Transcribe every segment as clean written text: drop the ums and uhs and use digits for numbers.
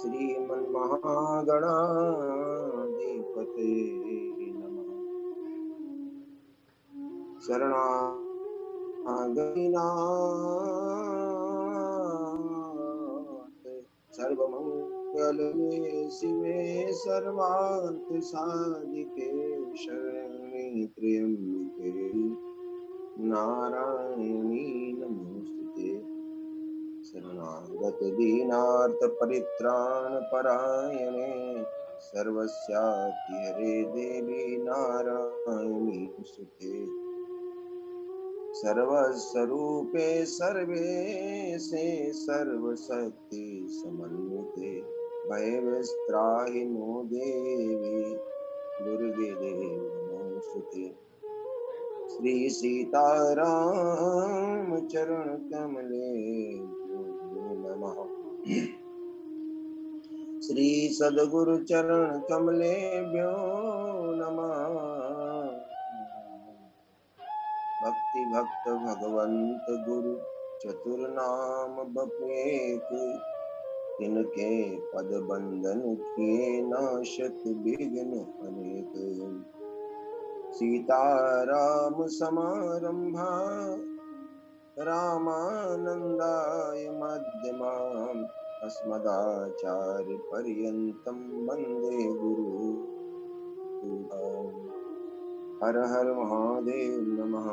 श्रीमन्महागणाधिपतये नमः। शरणागतिनाथ सर्वमंगले शिवे सर्वार्थसाधिके शरण्ये त्र्यंबके नारायणी नमोस्तुते। शरणागत दीनार्थ परित्राण परायणे सर्वस्यापि हरे देवी नारायणी सुते। सर्वस्वरूपे सर्वेशे सर्वशक्ति समन्विते भयविस्त्राहि नो देवी दुर्गे देवी नमोस्तुते। श्री सीताराम चरण कमले नमः। श्री सद्गुरु चरण कमलेभ्यो नमः। भक्ति भक्त भगवंत गुरु चतुर्नाम बपुएक तिनके पद बंदन किए नाशक विघ्न अनेक। सीताराम समारंभा रामानंदाय मध्यमाम् अस्मदाचार्य पर्यन्तं वन्दे गुरु। हर हर महादेव नमः।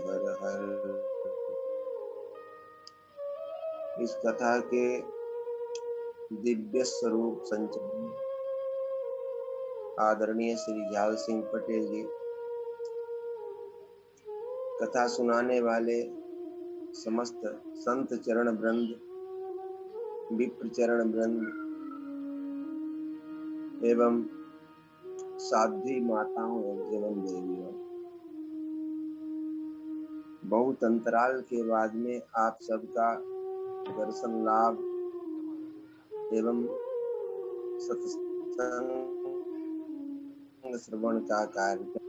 हर हर। इस कथा के दिव्य स्वरूप संचालन आदरणीय श्री झाल सिंह पटेल जी, कथा सुनाने वाले समस्त संत चरण वृंद, विप्र चरण वृंद एवं साध्वी माताओं एवं देवियों, बहुत अंतराल के बाद में आप सबका दर्शन लाभ एवं सत्संग श्रवण का कार्यक्रम।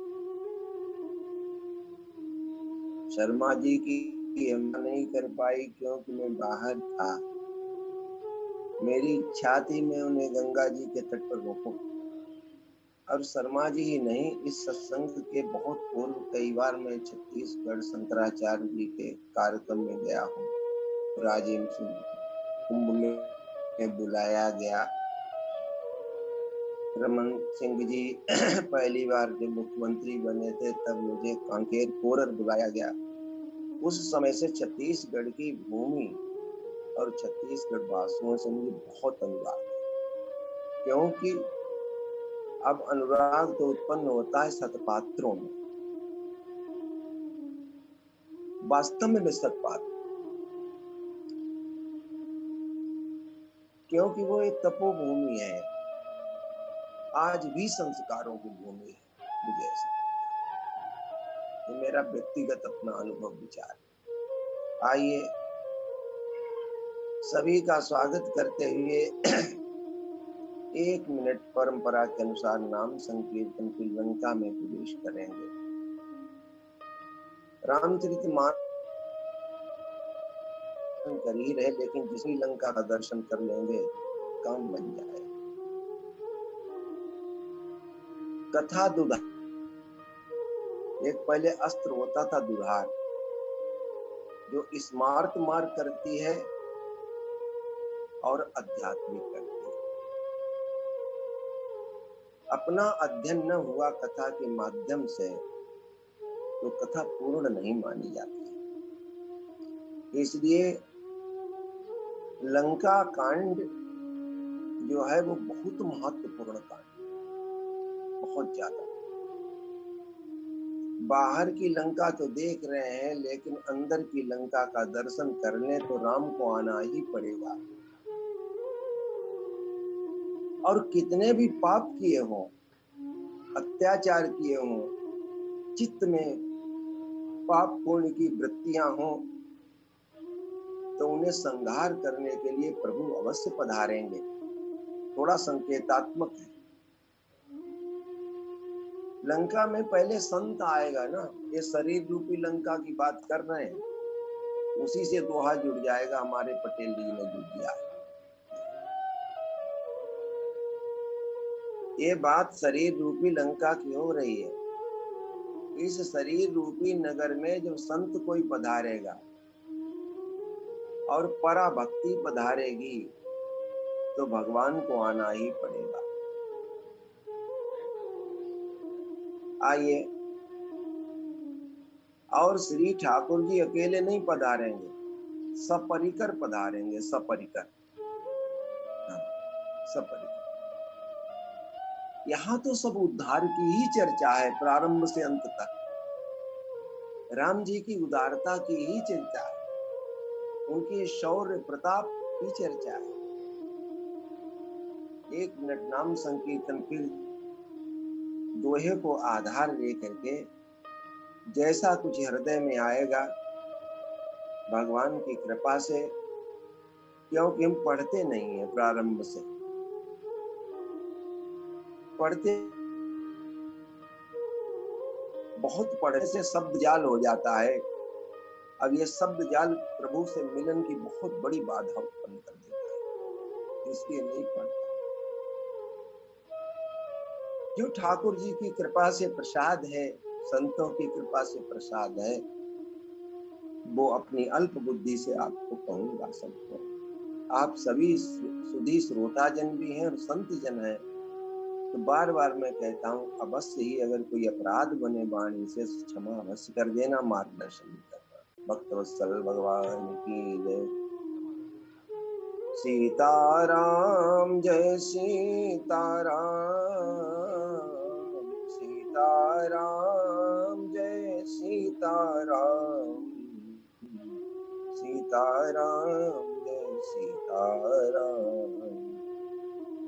शर्मा जी की हिम्मत नहीं कर पाई क्योंकि मैं बाहर था। मेरी इच्छा थी मैं उन्हें गंगा जी के तट पर रोकूं। और शर्मा जी ही नहीं, इस सत्संग के बहुत पूर्व कई बार मैं छत्तीसगढ़ शंकराचार्य जी के कार्यक्रम में गया हूँ। राजिम कुंभ में बुलाया गया। रमन सिंह जी पहली बार जब मुख्यमंत्री बने थे तब मुझे कांकेर कोरर बुलाया गया। उस समय से छत्तीसगढ़ की भूमि और छत्तीसगढ़ वासियों से मुझे बहुत अनुराग है, क्योंकि अब अनुराग तो उत्पन्न होता है सतपात्रों में। वास्तव में मैं सतपात्र, क्योंकि वो एक तपोभूमि है, आज भी संस्कारों की भूमि है। मुझे ऐसा, ये मेरा व्यक्तिगत अपना अनुभव विचार। आइए सभी का स्वागत करते हुए 1 मिनट परंपरा के अनुसार नाम संकीर्तन की लंका में प्रवेश करेंगे। रामचरितमानस कर ही रहे, लेकिन जिसी लंका का दर्शन कर लेंगे काम बन जाए। कथा दुधा एक पहले अस्त्र होता था दुधार, जो स्मार्ट मार करती है और आध्यात्मिक करती है। अपना अध्ययन न हुआ कथा के माध्यम से तो कथा पूर्ण नहीं मानी जाती। इसलिए लंका कांड जो है वो बहुत महत्वपूर्ण कांड, बहुत ज्यादा। बाहर की लंका तो देख रहे हैं, लेकिन अंदर की लंका का दर्शन करने तो राम को आना ही पड़ेगा। और कितने भी पाप किए हों, अत्याचार किए हों, चित्त में पाप पुण्य की वृत्तियां हों, तो उन्हें संहार करने के लिए प्रभु अवश्य पधारेंगे। थोड़ा संकेतात्मक है। लंका में पहले संत आएगा ना, ये शरीर रूपी लंका की बात कर रहे हैं, उसी से दोहा जुड़ जाएगा। हमारे पटेल जी ने जुड़ दिया। ये बात शरीर रूपी लंका की हो रही है। इस शरीर रूपी नगर में जब संत कोई पधारेगा और पराभक्ति पधारेगी तो भगवान को आना ही पड़ेगा। आइए, और श्री ठाकुर जी अकेले नहीं पधारेंगे, सपरिकर पधारेंगे, सपरिकर। हाँ, सपरिकर। यहाँ तो सब उद्धार की ही चर्चा है, प्रारंभ से अंत तक राम जी की उदारता की ही चर्चा है, उनकी शौर्य प्रताप की चर्चा है। एक मिनट नाम संकीर्तन फिर दोहे को आधार लेकर के जैसा कुछ हृदय में आएगा भगवान की कृपा से, क्योंकि हम पढ़ते नहीं है प्रारंभ से, पढ़ते बहुत पढ़ने से शब्द जाल हो जाता है। अब ये शब्द जाल प्रभु से मिलन की बहुत बड़ी बाधा उत्पन्न कर देता है, इसलिए नहीं पढ़ता। जो ठाकुर जी की कृपा से प्रसाद है, संतों की कृपा से प्रसाद है, वो अपनी अल्प बुद्धि से आपको कहूंगा सबको। आप सभी सुधी श्रोताजन भी हैं और संत जन हैं, तो बार बार मैं कहता हूँ अवश्य ही अगर कोई अपराध बने वाणी से क्षमा अवश्य कर देना, मार्गदर्शन करना। भक्तवत्सल भगवान की जय। सीताराम जय सीताराम, सीताराम जय सीताराम, सीताराम जय सीताराम,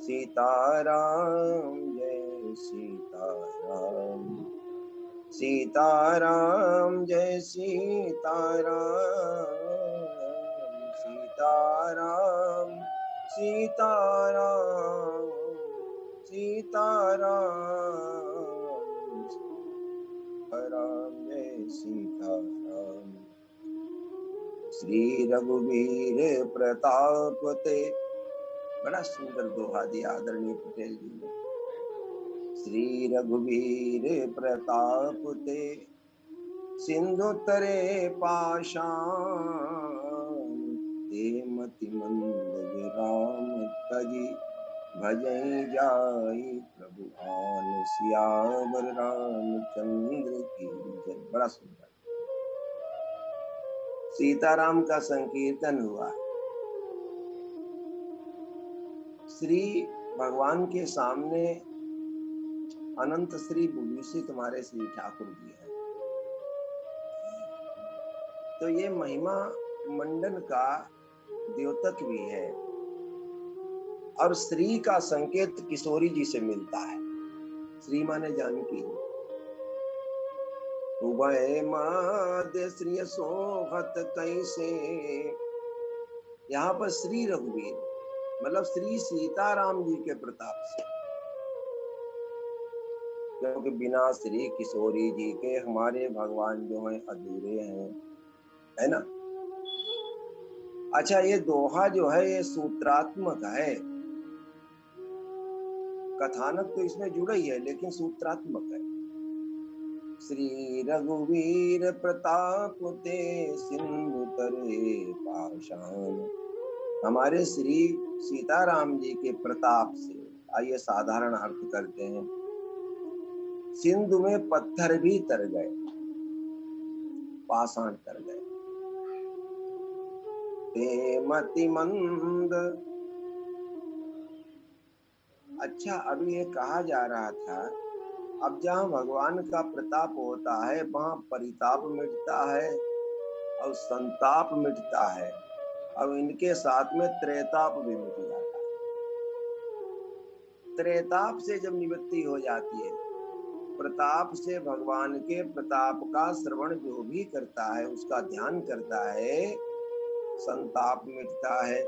सीताराम जय सीताराम, सीताराम जय सीताराम, सीताराम, सीताराम, सीताराम, राम जय सीताराम। श्री रघुवीर प्रताप ते, बड़ा सुंदर दोहा दिया आदरणीय पटेल जी ने। श्री रघुवीर प्रताप ते, सिंधु तरे पाषाण, ते मति मंद विराम तजी, भजई जाई प्रभु आन, सियावर रामचंद्र की जय। बड़ा सुंदर सीताराम का संकीर्तन हुआ। श्री भगवान के सामने अनंत श्री विभूषित तुम्हारे श्री ठाकुर जी हैं। तो ये महिमा मंडन का द्योतक भी है, और श्री का संकेत किशोरी जी से मिलता है। श्री माने जानकी। उभय माद श्री सोहत कैसे, यहाँ पर श्री रघुवीर मतलब श्री सीताराम जी के प्रताप से, क्योंकि बिना श्री किशोरी जी के हमारे भगवान जो हैं अधूरे हैं, है ना। अच्छा, ये दोहा जो है ये सूत्रात्मक है, कथानक तो इसमें जुड़ा ही है लेकिन सूत्रात्मक है। श्री रघुवीर प्रताप ते सिंधु तरे पाषाण। हमारे श्री सीताराम जी के प्रताप से, आइए साधारण अर्थ करते हैं, सिंधु में पत्थर भी तर गए, पाषाण तर गए। ते मति मंद। अच्छा, अभी ये कहा जा रहा था, अब जहाँ भगवान का प्रताप होता है वहां परिताप मिटता है और संताप मिटता है, अब इनके साथ में त्रेताप भी मिट जाता है। त्रेताप से जब निवृत्ति हो जाती है, प्रताप से भगवान के प्रताप का श्रवण जो भी करता है, उसका ध्यान करता है, संताप मिटता है।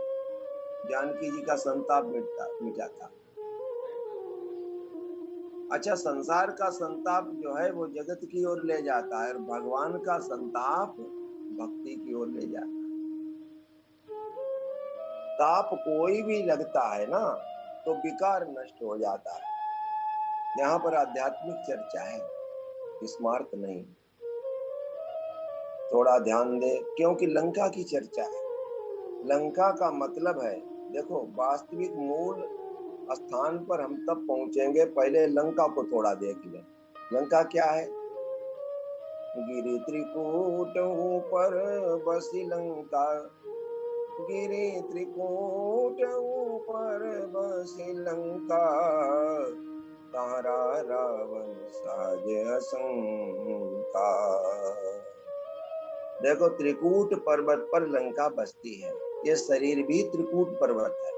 जानकी जी का संताप मिटा था। अच्छा, संसार का संताप जो है वो जगत की ओर ले जाता है और भगवान का संताप भक्ति की ओर ले जाता है। ताप कोई भी लगता है ना तो विकार नष्ट हो जाता है। यहाँ पर आध्यात्मिक चर्चा है, स्मार्त नहीं। थोड़ा ध्यान दे, क्योंकि लंका की चर्चा है। लंका का मतलब है, देखो वास्तविक मूल स्थान पर हम तब पहुंचेंगे, पहले लंका को थोड़ा देख लें। लंका क्या है? गिरि त्रिकूट ऊपर बसी लंका, गिरि त्रिकूट ऊपर बसी लंका, तारा रावण साजे असंका। देखो, त्रिकूट पर्वत पर लंका बसती है। ये शरीर भी त्रिकूट पर्वत है।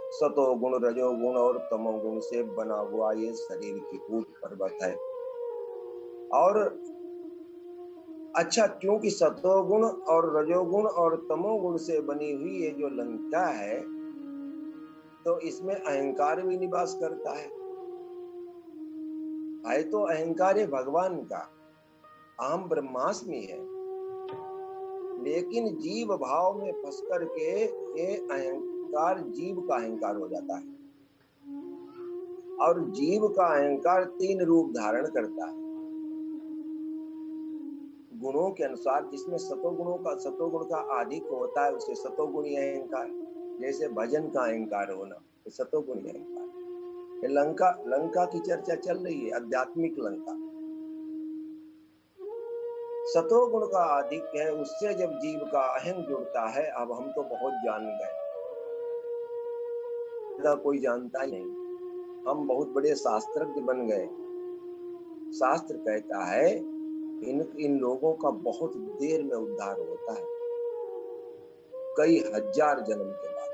सतोगुण, रजोगुण और तमोगुण से बना हुआ ये शरीर त्रिकूट पर्वत है। और अच्छा, क्योंकि सतोगुण और रजोगुण और तमोगुण से बनी हुई ये जो लंका है, तो इसमें अहंकार भी निवास करता है। तो अहंकार है भगवान का, अहम ब्रह्मास्मि है, लेकिन जीव भाव में फंस करके ये अहंकार जीव का अहंकार हो जाता है। और जीव का अहंकार 3 रूप धारण करता है गुणों के अनुसार, जिसमें सतोगुण का अधिक होता है उसे सतोगुणी अहंकार, जैसे भजन का अहंकार होना, तो सतोगुणी अहंकार। ये लंका की चर्चा चल रही है, आध्यात्मिक लंका। सतोगुण का अधिक है, उससे जब जीव का अहम जुड़ता है, अब हम तो बहुत जान गए, कोई जानता ही नहीं, हम बहुत बड़े शास्त्रज्ञ बन गए। शास्त्र कहता है इन लोगों का बहुत देर में उद्धार होता है, कई हजार जन्म के बाद,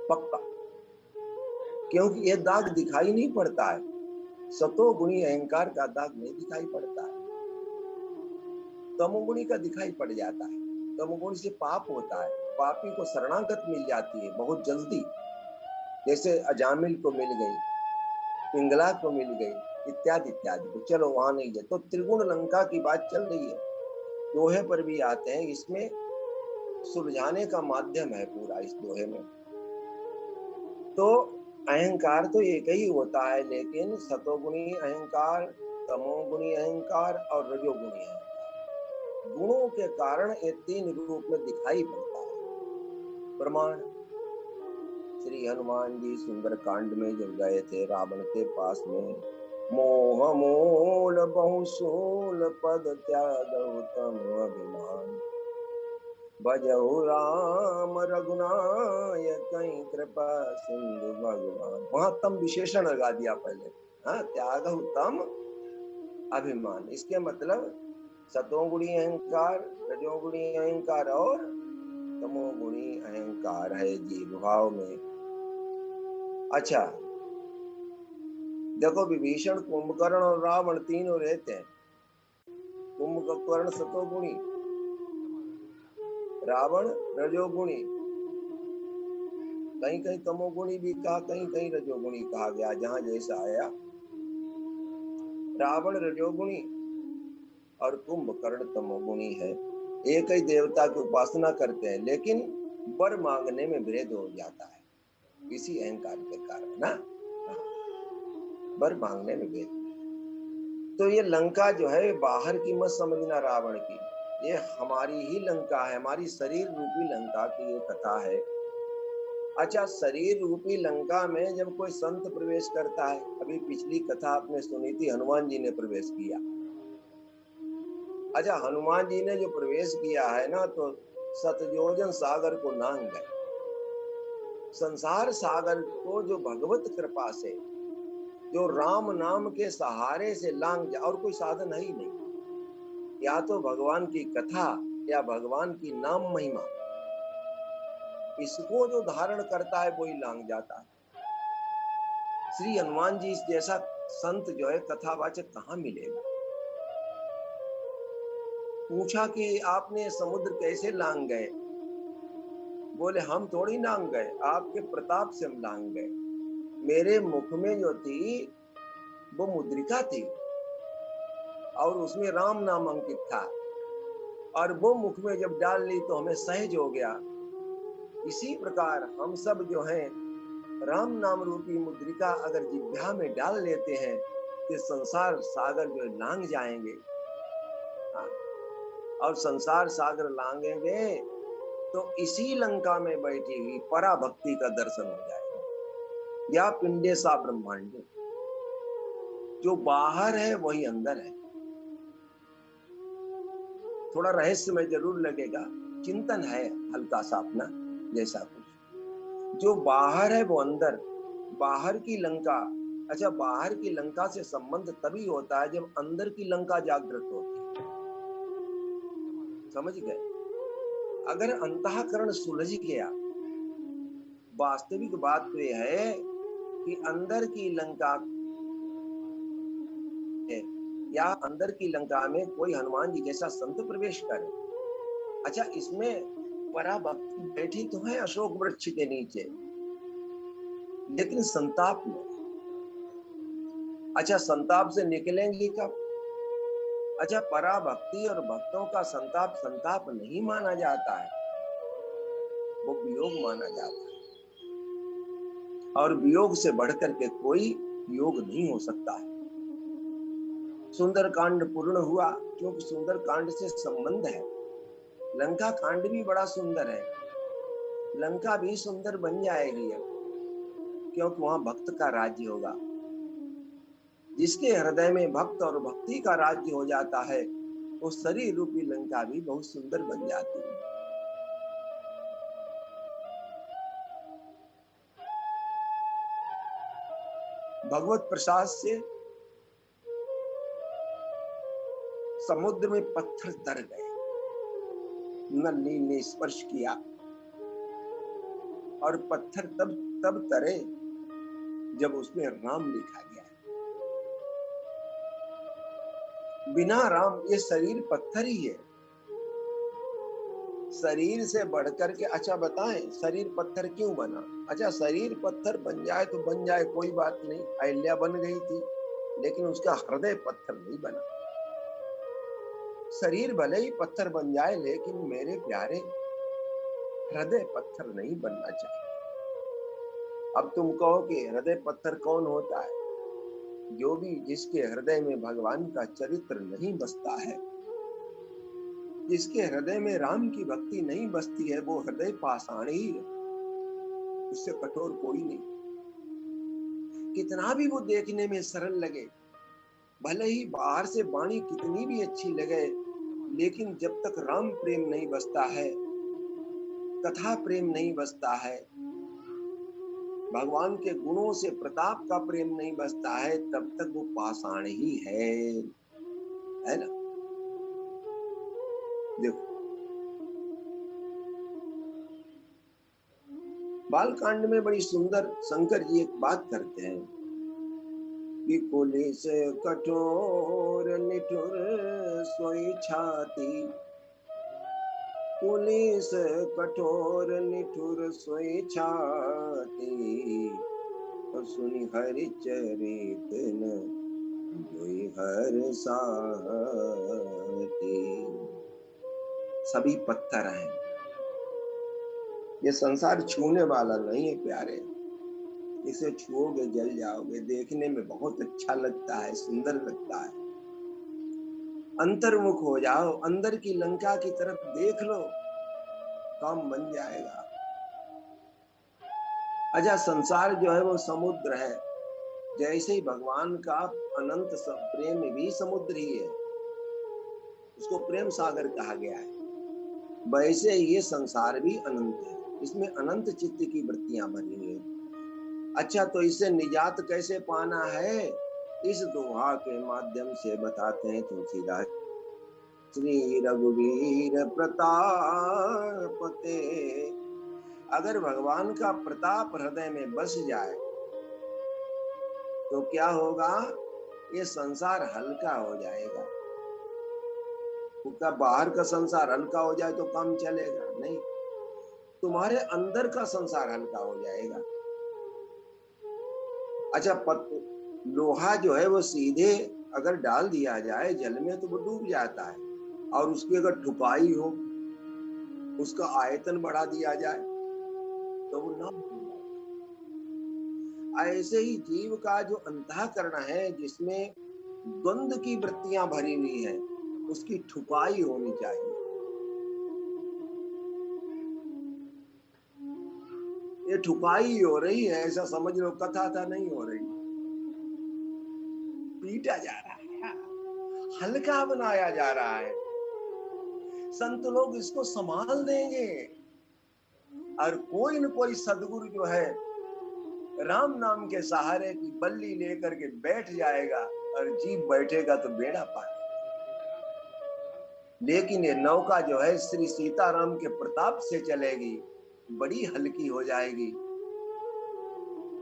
पक्का। क्योंकि ये दाग दिखाई नहीं पड़ता है, सतोगुणी अहंकार का दाग नहीं दिखाई पड़ता है, तमोगुणी का दिखाई पड़ जाता है। तमोगुणी से पाप होता है, पापी को शरणागत मिल जाती है बहुत जल्दी, जैसे अजामिल को मिल गई, पिंगला को मिल गई, इत्यादि इत्यादि। तो चलो वहां नहीं जाए। तो त्रिगुण लंका की बात चल रही है, दोहे पर भी आते हैं, इसमें सुलझाने का माध्यम है पूरा इस दोहे में। तो अहंकार तो एक ही होता है, लेकिन सतोगुणी अहंकार, तमोगुणी अहंकार और रजोगुणी अहंकार, गुणों के कारण ये 3 रूप में दिखाई पड़ता है। प्रमाण, श्री हनुमान जी सुंदर कांड में जब गए थे रावण के पास में, मोह मूल बहुसूल पद त्यागहु तम अभिमान, भजहु राम रघुनायक कृपा सिंधु भगवान। वहां तम विशेषण लगा दिया पहले, त्यागहु तम अभिमान। इसके मतलब सतोगुणी अहंकार, रजोगुणी अहंकार और तमोगुणी अहंकार है जीव भाव में। अच्छा, देखो विभीषण, कुंभकर्ण और रावण तीनों रहते हैं। कुंभकर्ण सतोगुणी, रावण रजोगुणी, कहीं कहीं तमोगुणी भी कहा, कहीं कहीं रजोगुणी कहा गया, जहां जैसा आया। रावण रजोगुणी और कुंभकर्ण तमोगुणी है। एक ही देवता की उपासना करते हैं, लेकिन वर मांगने में भेद हो जाता है इसी अहंकार के कारण ना, वर मांगने में भेद। तो ये लंका जो है बाहर की मत समझना रावण की, ये हमारी ही लंका है, हमारी शरीर रूपी लंका की ये कथा है। अच्छा, शरीर रूपी लंका में जब कोई संत प्रवेश करता है, अभी पिछली कथा आपने सुनी थी, हनुमान जी ने प्रवेश किया। अच्छा, हनुमान जी ने जो प्रवेश किया है ना, तो सतयोजन सागर को लांघ गए। संसार सागर को जो भगवत कृपा से, जो राम नाम के सहारे से लांघ जा, और कोई साधन है ही नहीं, या तो भगवान की कथा या भगवान की नाम महिमा, इसको जो धारण करता है वही लांघ जाता है। श्री हनुमान जी जैसा संत जो है कथावाचक कहाँ मिलेगा। पूछा कि आपने समुद्र कैसे लांघ गए, बोले हम थोड़ी लांघ गए, आपके प्रताप से हम लांघ गए। मेरे मुख में जो थी वो मुद्रिका थी और उसमें राम नाम अंकित था, और वो मुख में जब डाल ली तो हमें सहज हो गया। इसी प्रकार हम सब जो हैं राम नाम रूपी मुद्रिका अगर जिह्वा में डाल लेते हैं तो संसार सागर जो लांघ जाएंगे। हाँ, और संसार सागर लांघेंगे तो इसी लंका में बैठी हुई पराभक्ति का दर्शन हो जाएगा। या पिंडे सा ब्रह्मांड, जो बाहर है वही अंदर है। थोड़ा रहस्यमय जरूर लगेगा, चिंतन है हल्का सा अपना जैसा कुछ। जो बाहर है वो अंदर, बाहर की लंका। अच्छा, बाहर की लंका से संबंध तभी होता है जब अंदर की लंका जागृत होती है। समझ गए? अगर अंतःकरण सुलझ गया, वास्तविक बात तो यह है कि अंदर की लंका या अंदर की लंका में कोई हनुमान जी जैसा संत प्रवेश करे। अच्छा, इसमें पराभक्ति बैठी तो है अशोक वृक्ष के नीचे, लेकिन संताप में। अच्छा, संताप से निकलेंगी कब? अच्छा, पराभक्ति और भक्तों का संताप संताप नहीं माना जाता है, वो वियोग माना जाता है, और वियोग से बढ़कर के कोई योग नहीं हो सकता है। सुंदर कांड पूर्ण हुआ क्योंकि सुंदर कांड से संबंध है। लंका कांड भी बड़ा सुंदर है, लंका भी सुंदर बन जाएगी अब, क्योंकि वहां भक्त का राज्य होगा। जिसके हृदय में भक्त और भक्ति का राज्य हो जाता है, वो शरीर रूपी लंका भी बहुत सुंदर बन जाती है। भगवत प्रसाद से समुद्र में पत्थर तर गए, नली ने स्पर्श किया, और पत्थर तब तरे जब उसमें राम लिखा गया। बिना राम ये शरीर पत्थर ही है, शरीर से बढ़कर के। अच्छा बताएं, शरीर पत्थर क्यों बना? अच्छा, शरीर पत्थर बन जाए तो बन जाए, कोई बात नहीं, अहिल्या बन गई थी, लेकिन उसका हृदय पत्थर नहीं बना। शरीर भले ही पत्थर बन जाए, लेकिन मेरे प्यारे हृदय पत्थर नहीं बनना चाहिए। अब तुम कहो कि हृदय पत्थर कौन होता है? जो भी जिसके हृदय में भगवान का चरित्र नहीं बसता है, जिसके हृदय में राम की भक्ति नहीं बसती है, वो हृदय पाषाण ही है, उससे कठोर कोई नहीं। कितना भी वो देखने में सरल लगे, भले ही बाहर से वाणी कितनी भी अच्छी लगे, लेकिन जब तक राम प्रेम नहीं बसता है, कथा प्रेम नहीं बसता है, भगवान के गुणों से प्रताप का प्रेम नहीं बसता है, तब तक वो पाषाण ही है ना? देखो, बालकांड में बड़ी सुंदर शंकर जी एक बात करते हैं कि कुलिस कठोर निठुर सोई छाती, पुलिस कठोर निठुर सोई छाती, और सुनी हरि चरित न जोई हर साथी। सभी पत्थर हैं, ये संसार छूने वाला नहीं है प्यारे, इसे छुओगे जल जाओगे। देखने में बहुत अच्छा लगता है, सुंदर लगता है, अंतर्मुख हो जाओ, अंदर की लंका की तरफ देख लो, काम बन जाएगा। अच्छा, संसार जो है वो समुद्र है, जैसे ही भगवान का अनंत प्रेम भी समुद्र ही है, उसको प्रेम सागर कहा गया है, वैसे ये संसार भी अनंत है, इसमें अनंत चित्त की वृत्तियां भरी हुई हैं। अच्छा, तो इससे निजात कैसे पाना है, इस दोहा के माध्यम से बताते हैं तुलसीदास। श्री रघुवीर प्रताप ते, अगर भगवान का प्रताप हृदय में बस जाए तो क्या होगा, ये संसार हल्का हो जाएगा। क्या बाहर का संसार हल्का हो जाए तो काम चलेगा नहीं, तुम्हारे अंदर का संसार हल्का हो जाएगा। अच्छा, लोहा जो है वो सीधे अगर डाल दिया जाए जल में तो वो डूब जाता है, और उसकी अगर ठुकाई हो, उसका आयतन बढ़ा दिया जाए तो वो ना। ऐसे ही जीव का जो अंतःकरण है, जिसमें द्वंद्व की वृत्तियां भरी हुई है, उसकी ठुकाई होनी चाहिए। ये ठुकाई हो रही है, ऐसा समझ लो, कथा था नहीं हो रही, पीटा जा रहा है, हल्का बनाया जा रहा है। संत लोग इसको संभाल देंगे, और कोई न कोई सदगुरु जो है राम नाम के सहारे की बल्ली लेकर के बैठ जाएगा, और जीव बैठेगा तो बेड़ा पार। लेकिन ये नौका जो है श्री सीताराम के प्रताप से चलेगी, बड़ी हल्की हो जाएगी।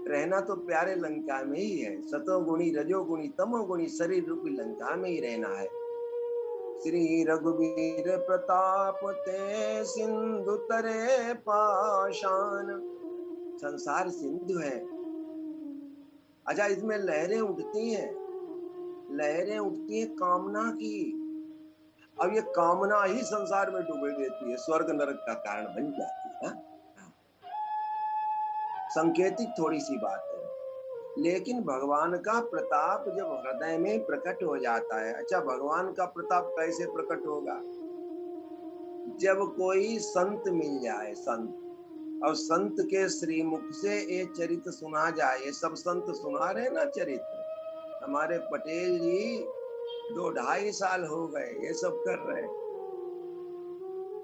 रहना तो प्यारे लंका में ही है, सतोगुणी रजोगुणी तमोगुणी शरीर रूपी लंका में ही रहना है। श्री रघुवीर प्रताप ते सिंधु तरे पाषाण, संसार सिंधु है। अच्छा, इसमें लहरें उठती हैं, लहरें उठती हैं कामना की। अब ये कामना ही संसार में डुबे देती है, स्वर्ग नरक का कारण बन जाती है। संकेतिक थोड़ी सी बात है, लेकिन भगवान का प्रताप जब हृदय में प्रकट हो जाता है। अच्छा, भगवान का प्रताप कैसे प्रकट होगा, जब कोई संत मिल जाए, संत, और संत के श्रीमुख से ये चरित्र सुना जाए। ये सब संत सुना रहे ना चरित्र, हमारे पटेल जी 2-2.5 साल हो गए ये सब कर रहे हैं।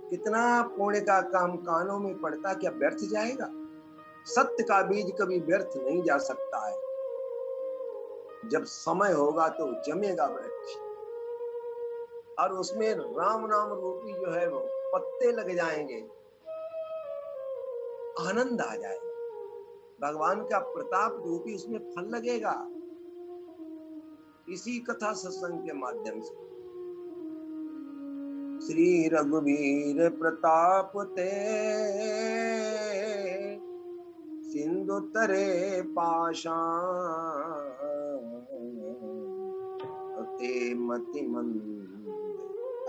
कितना पुण्य का काम कानों में पड़ता, क्या व्यर्थ जाएगा? सत्य का बीज कभी व्यर्थ नहीं जा सकता है, जब समय होगा तो जमेगा वृक्ष, और उसमें राम नाम रूपी जो है वो पत्ते लग जाएंगे, आनंद आ जाएगा, भगवान का प्रताप रूपी उसमें फल लगेगा। इसी कथा सत्संग के माध्यम से श्री रघुवीर प्रताप ते सिंधु तरे पाषाण ते मतिमंद।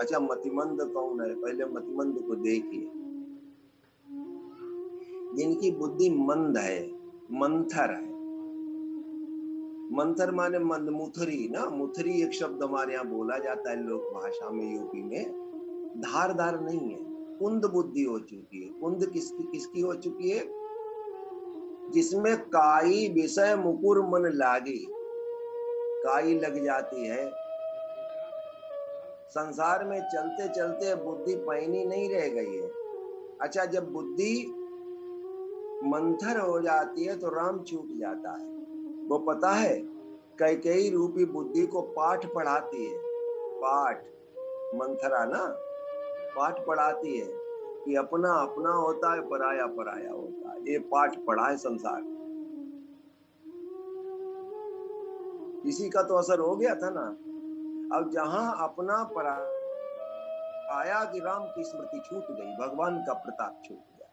अच्छा, मतिमंद कौन है, पहले मतिमंद को देखिए। जिनकी बुद्धि मंद है, मंथर है। मंथर माने मंद, मुथरी ना, मुथरी एक शब्द हमारे यहाँ बोला जाता है लोक भाषा में, यूपी में। धारदार नहीं है, कुंद बुद्धि हो चुकी है। कुंद किसकी किसकी हो चुकी है, जिसमें काई विषय मुकुर मन लागी, काई लग जाती है। संसार में चलते चलते बुद्धि पैनी नहीं रह गई है। अच्छा, जब बुद्धि मंथर हो जाती है तो राम छूट जाता है। वो पता है, कैकेयी रूपी बुद्धि को पाठ पढ़ाती है, पाठ, मंथरा ना, पाठ पढ़ाती है कि अपना अपना होता है, पराया पराया होता है। ये पाठ पढ़ा है संसार, इसी का तो असर हो गया था ना। अब जहां अपना पराया की राम की स्मृति छूट गई, भगवान का प्रताप छूट गया।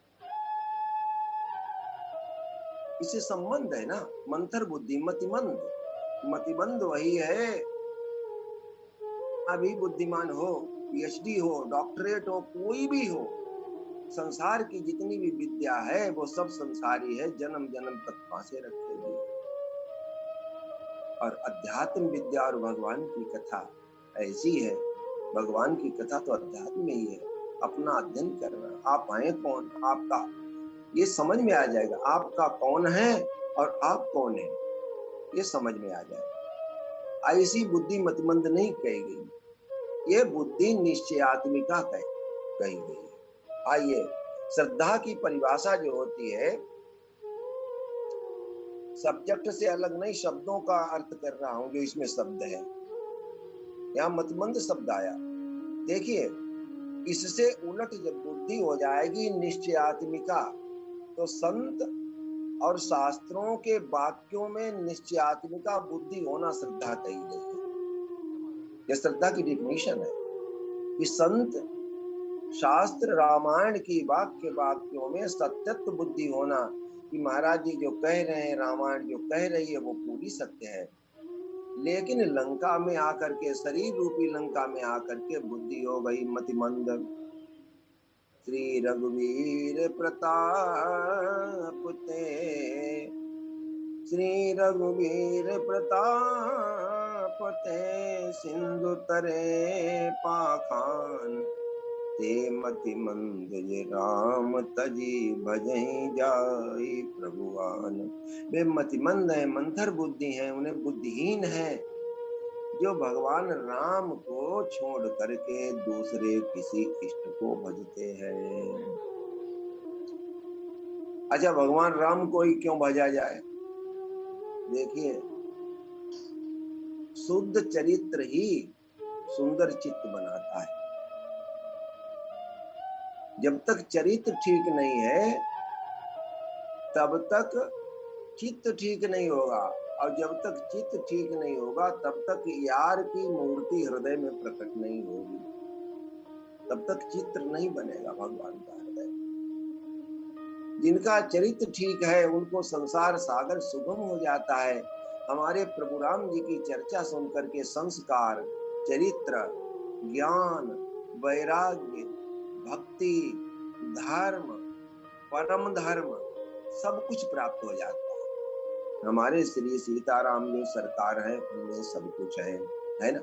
इससे संबंध है ना, मंथर बुद्धि, मतिमंद। मतिमंद वही है, अभी बुद्धिमान हो, पीएचडी हो, डॉक्टरेट हो, कोई भी हो, संसार की जितनी भी विद्या है वो सब संसारी है, जन्म जन्म तक फांसे रखेगी। और अध्यात्म विद्या और भगवान की कथा ऐसी है भगवान की कथा तो अध्यात्म में ही है। अपना अध्ययन करना, आप हैं कौन, आपका ये समझ में आ जाएगा, आपका कौन है और आप कौन है, ये समझ में आ जाएगा। ऐसी बुद्धि मतमंद नहीं कही गई, ये बुद्धि निश्चयात्मिका कही गई है। आइए, श्रद्धा की परिभाषा जो होती है, सब्जेक्ट से अलग नहीं, शब्दों का अर्थ कर रहा हूं जो इसमें शब्द है। यहाँ मतमंद शब्द आया, देखिए इससे उलट जब बुद्धि हो जाएगी निश्चयात्मिका, तो संत और शास्त्रों के वाक्यों में निश्चयात्मिका बुद्धि होना श्रद्धा कही गई है। यह श्रद्धा की डिफिनीशन है कि संत शास्त्र रामायण की वाक्यों में सत्यत्व बुद्धि होना, कि महाराज जी जो कह रहे हैं, रामायण जो कह रही है वो पूरी सत्य है, लेकिन लंका में आकर के, शरीर रूपी लंका में आकर के बुद्धि हो गई मतिमंद। श्री रघुवीर प्रताप ते, श्री रघुवीर प्रताप ते, सिंधु तरे पाखान, ते मति मंद ये राम तजी भजहि जाई प्रभुआन। वे मतिमंद है, मंथर बुद्धि है, उन्हें बुद्धिहीन है, जो भगवान राम को छोड़ करके दूसरे किसी इष्ट को भजते हैं। अच्छा, भगवान राम को ही क्यों भजा जाए? देखिए, शुद्ध चरित्र ही सुंदर चित्त बनाता है। जब तक चरित्र ठीक नहीं है तब तक चित्त ठीक नहीं होगा, और जब तक चित्त ठीक नहीं होगा तब तक यार की मूर्ति हृदय में प्रकट नहीं होगी, तब तक चित्र नहीं बनेगा भगवान का हृदय। जिनका चरित्र ठीक है उनको संसार सागर सुगम हो जाता है। हमारे प्रभु राम जी की चर्चा सुनकर के संस्कार, चरित्र, ज्ञान, वैराग्य, भक्ति, धर्म, परम धर्म सब कुछ प्राप्त हो जाता है। हमारे श्री सीताराम जो सरकार है उनमें सब कुछ है ना।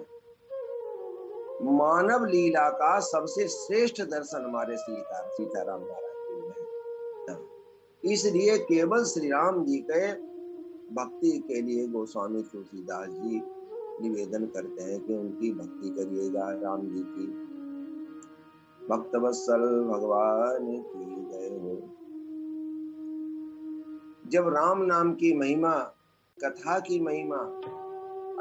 मानव लीला का सबसे श्रेष्ठ दर्शन हमारे सीताराम महाराज है। इसलिए केवल श्री राम जी के भक्ति के लिए गोस्वामी तुलसीदास जी निवेदन करते हैं कि उनकी भक्ति करिएगा, राम जी की। भक्तवत्सल भगवान की जय हो। जब राम नाम की महिमा, कथा की महिमा,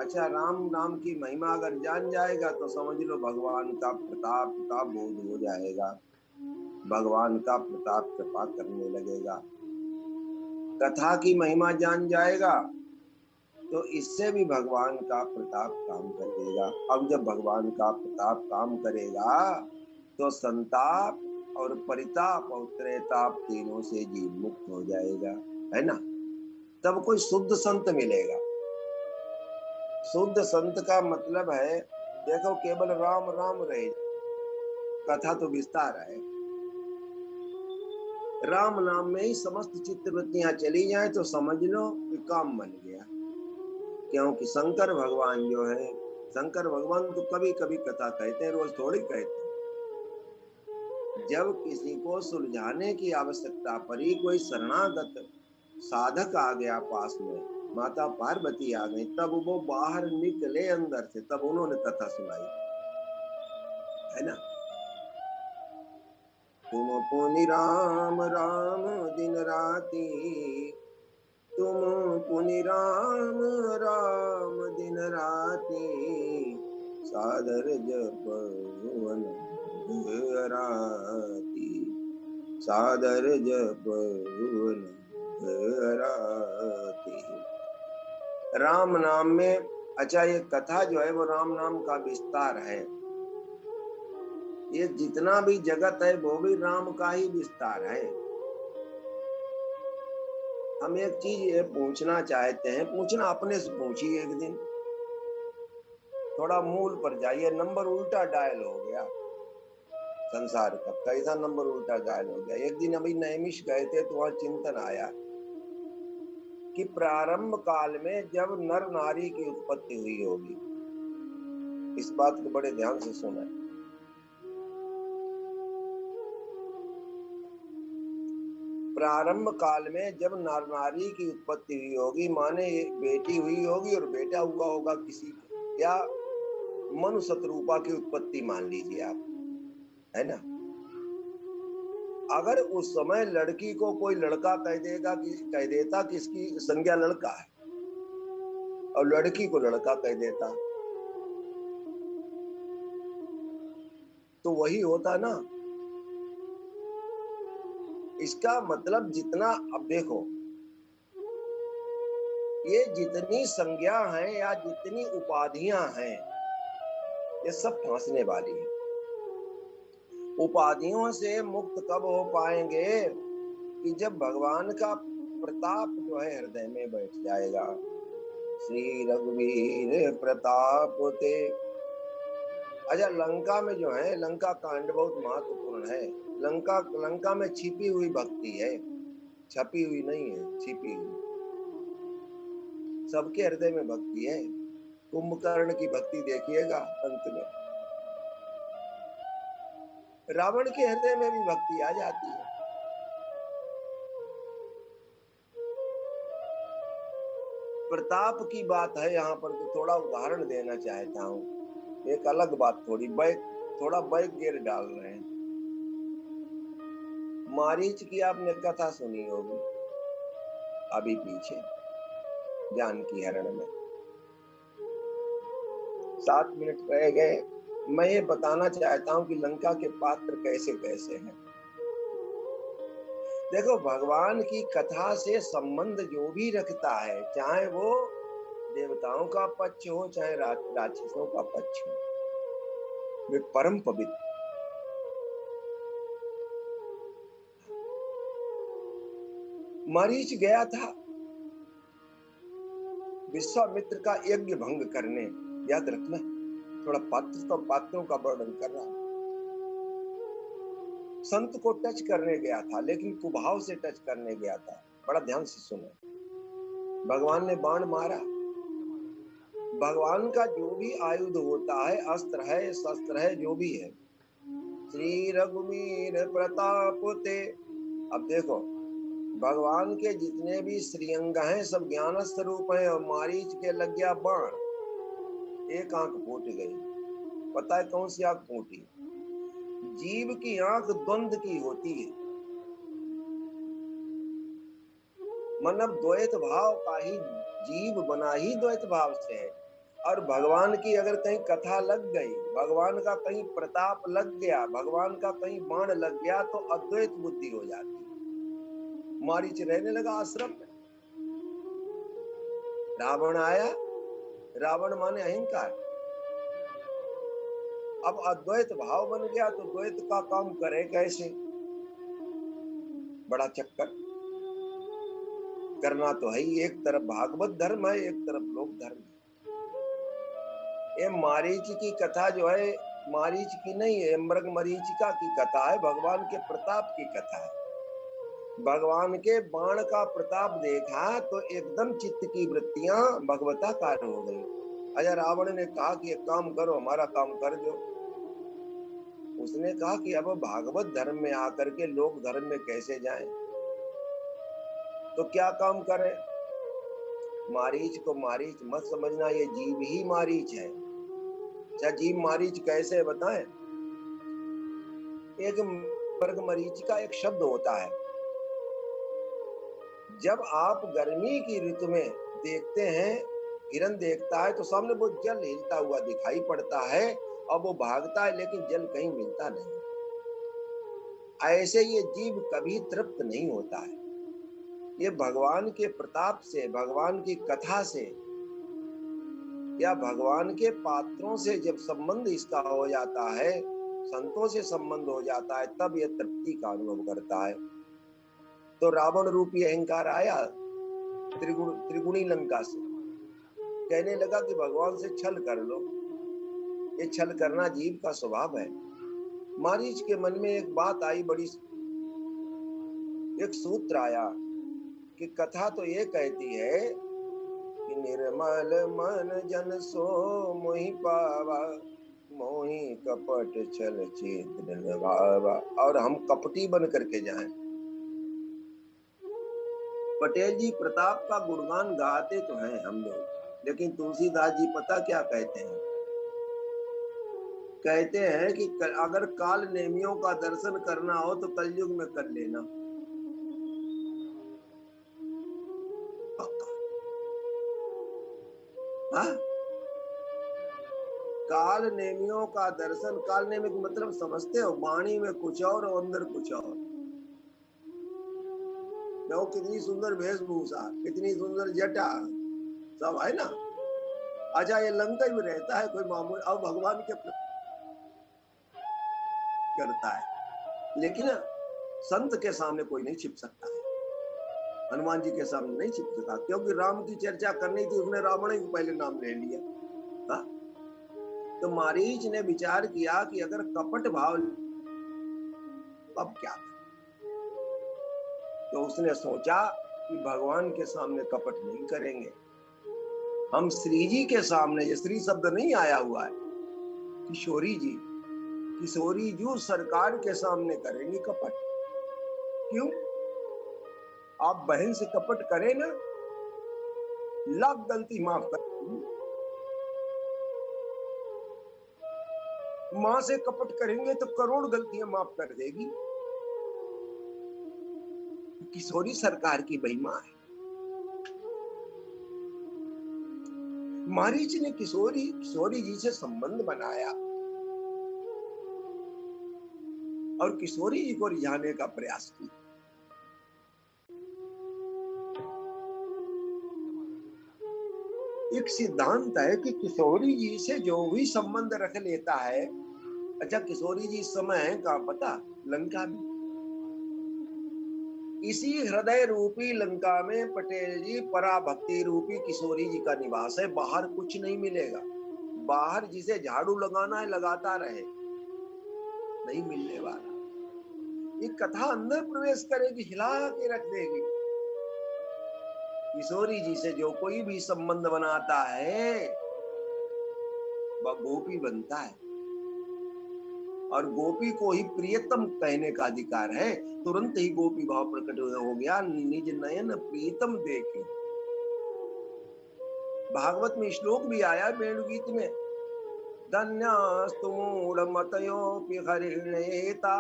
अच्छा राम नाम की महिमा अगर जान जाएगा तो समझ लो भगवान का प्रताप का बोध हो जाएगा, भगवान का प्रताप कृपा करने लगेगा। कथा की महिमा जान जाएगा तो इससे भी भगवान का प्रताप काम करेगा। अब जब भगवान का प्रताप काम करेगा तो संताप और परिताप और त्रेताप तीनों से जीव मुक्त हो जाएगा, है ना। तब कोई शुद्ध संत मिलेगा। शुद्ध संत का मतलब है, देखो केवल राम राम रहे, कथा तो विस्तार है। राम नाम में ही समस्त चित्तवृत्तियां चली जाए तो समझ लो कि काम बन गया। क्योंकि शंकर भगवान जो है, शंकर भगवान तो कभी कभी कथा कहते हैं, रोज थोड़ी कहते हैं। जब किसी को सुलझाने की आवश्यकता पड़ी, कोई शरणागत साधक आ गया पास में, माता पार्वती आ गई, तब वो बाहर निकले अंदर से, तब उन्होंने कथा सुनाई, है ना। तुम पुनि राम राम दिन राती, तुम पुनि राम राम दिन राती, सादर जप भुवन राती, सादर जप भुवन राती। राम नाम में, अच्छा ये कथा जो है वो राम नाम का विस्तार है। ये जितना भी जगत है वो भी राम का ही विस्तार है। हम एक चीज ये पूछना चाहते हैं, पूछना अपने से पूछिए एक दिन, थोड़ा मूल पर जाइए। नंबर उल्टा डायल हो गया संसार का, कैसा नंबर उल्टा डायल हो गया। एक दिन अभी नैमिष गए थे तो वहां चिंतन आया कि प्रारंभ काल में जब नर नारी की उत्पत्ति हुई होगी, इस बात को बड़े ध्यान से सुना। प्रारंभ काल में जब नर नारी की उत्पत्ति हुई होगी, माने बेटी हुई होगी और बेटा हुआ होगा किसी का, या मनु शत्रुपा की उत्पत्ति मान लीजिए आप, है ना। अगर उस समय लड़की को कोई लड़का कह देता कि इसकी संज्ञा लड़का है, और लड़की को लड़का कह देता, तो वही होता ना। इसका मतलब जितना, अब देखो, ये जितनी संज्ञा हैं या जितनी उपाधियां हैं, ये सब फांसने वाली है। उपाधियों से मुक्त कब हो पाएंगे? कि जब भगवान का प्रताप जो है हृदय में बैठ जाएगा। श्री रघुवीर प्रताप ते। अच्छा, लंका में जो है, लंका कांड बहुत महत्वपूर्ण है। लंका में छिपी हुई भक्ति है, छपी हुई नहीं है, छिपी हुई। सबके हृदय में भक्ति है। कुंभकर्ण की भक्ति देखिएगा अंत में, रावण के हृदय में भी भक्ति आ जाती है। प्रताप की बात है यहाँ पर, तो थोड़ा उदाहरण देना चाहता हूँ। एक अलग बात, थोड़ा बैक गियर डाल रहे हैं। मारीच की आपने कथा सुनी होगी अभी पीछे, जानकी हरण में। 7 मिनट रह गए। मैं ये बताना चाहता हूँ कि लंका के पात्र कैसे कैसे हैं। देखो, भगवान की कथा से संबंध जो भी रखता है, चाहे वो देवताओं का पक्ष हो चाहे राक्षसों का पक्ष हो, वे परम पवित्र। मरीच गया था विश्वामित्र का यज्ञ भंग करने। याद रखना, थोड़ा पात्रों का वर्णन कर रहा हूं। संत को टच करने गया था, लेकिन कुभाव से टच करने गया था। बड़ा ध्यान से सुनो। भगवान ने बाण मारा। भगवान का जो भी आयुध होता है, अस्त्र है, शस्त्र है, जो भी है, श्री रघुवीर प्रताप ते। अब देखो, भगवान के जितने भी श्रीअंग हैं सब ज्ञान स्वरूप हैं, और मारीच के लग गया बाण, एक आंख फूट गई। पता है कौन सी आंख फूटी? जीव की आंख द्वंद की होती है, मतलब द्वैत भाव का ही जीव बना ही द्वैत भाव से है। और भगवान की अगर कहीं कथा लग गई, भगवान का कहीं प्रताप लग गया, भगवान का कहीं बाण लग गया, तो अद्वैत बुद्धि हो जाती। मारीच रहने लगा आश्रम में। रावण आया। रावण माने अहंकार। अब अद्वैत भाव बन गया तो द्वैत का काम करे कैसे? बड़ा चक्कर करना तो है ही। एक तरफ भागवत धर्म है, एक तरफ लोक धर्म है। ये मारीच की कथा जो है, मारीच की नहीं है, मृग मरीचिका की कथा है, भगवान के प्रताप की कथा है। भगवान के बाण का प्रताप देखा तो एकदम चित्त की वृत्तियां भगवताकार हो गई। अच्छा, रावण ने कहा कि एक काम करो, हमारा काम कर दो। उसने कहा कि अब भागवत धर्म में आकर के लोक धर्म में कैसे जाएं, तो क्या काम करें? मारीच को मारीच मत समझना, ये जीव ही मारीच है। अच्छा, जीव मारीच कैसे बताएं? एक मृग मरीचिका एक शब्द होता है। जब आप गर्मी की ऋतु में देखते हैं, हिरन देखता है तो सामने वो जल हिलता हुआ दिखाई पड़ता है, और वो भागता है, लेकिन जल कहीं मिलता नहीं। ऐसे ये जीव कभी तृप्त नहीं होता है। ये भगवान के प्रताप से, भगवान की कथा से, या भगवान के पात्रों से जब संबंध इसका हो जाता है, संतों से संबंध हो जाता है, तब यह तृप्ति का अनुभव करता है। तो रावण रूपी अहंकार आया त्रिगुणी लंका से, कहने लगा कि भगवान से छल कर लो। ये छल करना जीव का स्वभाव है। मारीच के मन में एक बात आई, एक सूत्र आया कि कथा तो ये कहती है कि निर्मल मन जन सो मोहि पावा, मोहि कपट छल छिद्र निभावा। और हम कपटी बन करके जाएं। पटेल जी प्रताप का गुणगान गाते तो हैं हम लोग, लेकिन तुलसीदास जी पता क्या कहते हैं? कहते हैं कि अगर काल नेमियों का दर्शन करना हो तो कलयुग में कर लेना। हाँ? काल नेमियों का दर्शन, काल नेमी का मतलब समझते हो? वाणी में कुछ और अंदर कुछ और। देखो कितनी सुंदर वेशभूषा, कितनी सुंदर जटा, सब है ना। अच्छा ये लंका में रहता है कोई मामूल, अब भगवान के करता है, लेकिन संत के सामने कोई नहीं छिप सकता है। हनुमान जी के सामने नहीं छिप सकता, क्योंकि राम की चर्चा करनी थी, उसने रावण ही को पहले नाम ले लिया। हा? तो मारीच ने विचार किया कि अगर कपट भाव अब क्या करें? तो उसने सोचा कि भगवान के सामने कपट नहीं करेंगे, हम श्री जी के सामने, ये श्री शब्द नहीं आया हुआ है, किशोरी जी, किशोरी जी सरकार के सामने करेंगे कपट। क्यों? आप बहन से कपट करें ना, लाख गलती माफ कर, मां से कपट करेंगे तो करोड़ गलतियां माफ कर देगी। किशोरी सरकार की महिमा है। मारीच ने किशोरी जी से संबंध बनाया और किशोरी जी को रिझाने का प्रयास किया। एक सिद्धांत है कि किशोरी जी से जो भी संबंध रख लेता है, अच्छा किशोरी जी समय का पता, लंका में, इसी हृदय रूपी लंका में पटेल जी पराभक्ति रूपी किशोरी जी का निवास है। बाहर कुछ नहीं मिलेगा, बाहर जिसे झाड़ू लगाना है लगाता रहे, नहीं मिलने वाला। ये कथा अंदर प्रवेश करेगी, हिला के रख देगी। किशोरी जी से जो कोई भी संबंध बनाता है वह गोपी बनता है, और गोपी को ही प्रियतम कहने का अधिकार है। तुरंत ही गोपी भाव प्रकट हो गया, निज नयन प्रीतम देखे। भागवत में श्लोक भी आया वेणुगीत में, धन्यास्तु मूढ़मतयोऽपि हरिणेता,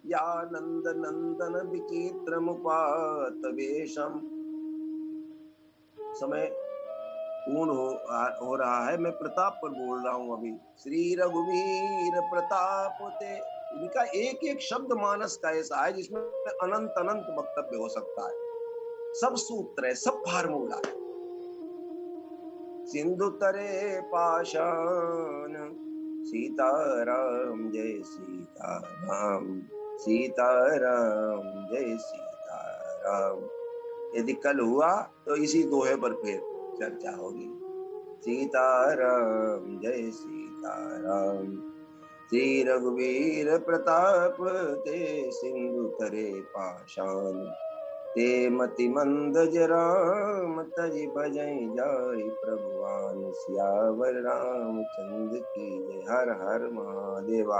या नंद नंदन विचित्रमुपात वेशम। समय पूर्ण हो रहा है, मैं प्रताप पर बोल रहा हूं अभी। श्री रघुवीर प्रताप ते, इनका एक एक शब्द मानस का ऐसा है जिसमें अनंत अनंत वक्तव्य हो सकता है। सब सूत्र है, सब फार्मूला है। सिंधु तरे पाषाण, सीताराम जय सीताराम, सीताराम जय सीताराम। यदि कल हुआ तो इसी दोहे पर फिर चर्चा होगी। सीताराम जय सीताराम। श्री रघुवीर प्रताप ते, सिंधु तरे पाषाण, ते मति मंद जराम, तजि भजै जाय प्रभुआन। सियावर रामचंद्र की जय। हर हर महादेव।